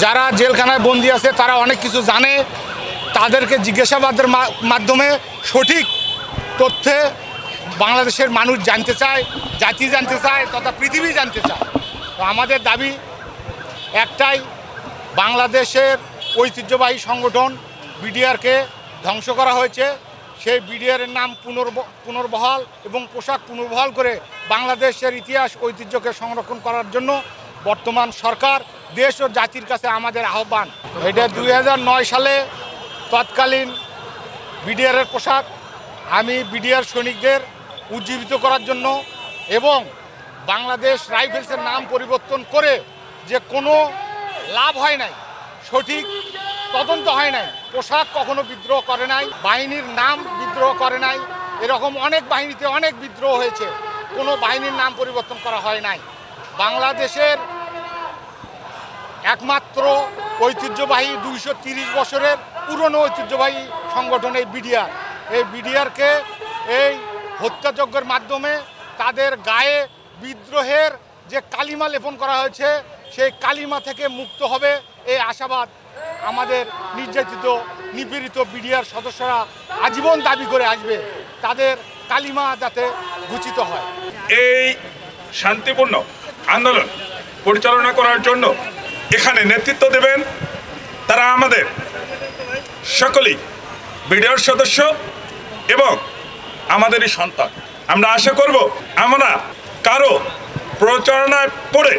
যারা জেলখানায় বন্দী আছে তারা অনেক কিছু জানে, তাদেরকে জিজ্ঞাসাবাদের মাধ্যমে সঠিক তথ্যে বাংলাদেশের মানুষ জানতে চায়, জাতি জানতে চায় তথা পৃথিবী জানতে চায়। তো আমাদের দাবি একটাই, বাংলাদেশের ঐতিহ্যবাহী সংগঠন বিডিআরকে ধ্বংস করা হয়েছে। সেই বিডিআরের নাম পুনর্বহাল এবং পোশাক পুনর্বহাল করে বাংলাদেশের ইতিহাস ঐতিহ্যকে সংরক্ষণ করার জন্য বর্তমান সরকার, দেশ ও জাতির কাছে আমাদের আহ্বান। এটা 2009 সালে তৎকালীন বিডিআরের পোশাক আমি বিডিআর সৈনিকদের উজ্জীবিত করার জন্য এবং বাংলাদেশ রাইফেলসের নাম পরিবর্তন করে যে কোনো লাভ হয় নাই, সঠিক তদন্ত হয় নাই, পোশাক কখনো বিদ্রোহ করে নাই, বাহিনীর নাম বিদ্রোহ করে নাই, এরকম অনেক বাহিনীতে অনেক বিদ্রোহ হয়েছে, কোনো বাহিনীর নাম পরিবর্তন করা হয় নাই। বাংলাদেশের একমাত্র ঐতিহ্যবাহী 230 বছরের পুরনো ঐতিহ্যবাহী সংগঠন এই বিডিআর। এই বিডিআরকে এই হত্যাযজ্ঞের মাধ্যমে তাদের গায়ে বিদ্রোহের যে কালিমা লেপন করা হয়েছে সেই কালিমা থেকে মুক্ত হবে এই আশাবাদ আমাদের নির্যাতিত নিপীড়িত বিডিআর সদস্যরা আজীবন দাবি করে আসবে, তাদের কালিমা যাতে ঘোষিত হয়। এই শান্তিপূর্ণ আন্দোলন পরিচালনা করার জন্য এখানে নেতৃত্ব দেবেন তারা আমাদের সকলেই বিডিআর সদস্য এবং আমাদেরই সন্তান। আমরা আশা করব আমরা কারো প্রচারণায় পড়ে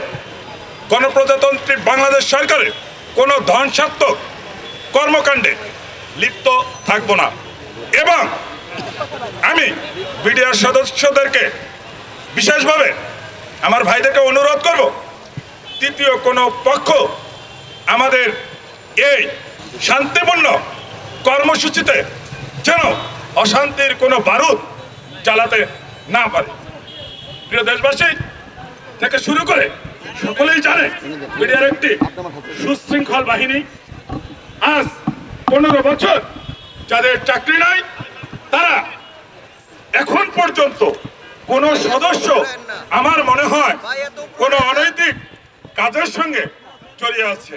গণপ্রজাতন্ত্রী বাংলাদেশ সরকারের কোনো ধ্বংসাত্মক কর্মকাণ্ডে লিপ্ত থাকব না এবং আমি বিডিআর সদস্যদেরকে বিশেষভাবে আমার ভাইদেরকে অনুরোধ করব, তৃতীয় কোনো পক্ষ আমাদের এই শান্তিপূর্ণ কর্মসূচিতে যেন অশান্তির কোনো বারুদ জ্বালাতে না পারে। প্রিয় দেশবাসী থেকে শুরু করে সকলেই জানে বিডিআর একটি সুশৃঙ্খল বাহিনী। আজ 15 বছর যাদের চাকরি নাই তারা এখন পর্যন্ত কোন সদস্য আমার মনে হয় কোন অনৈতিক কাজের সঙ্গে জড়িয়ে আছে।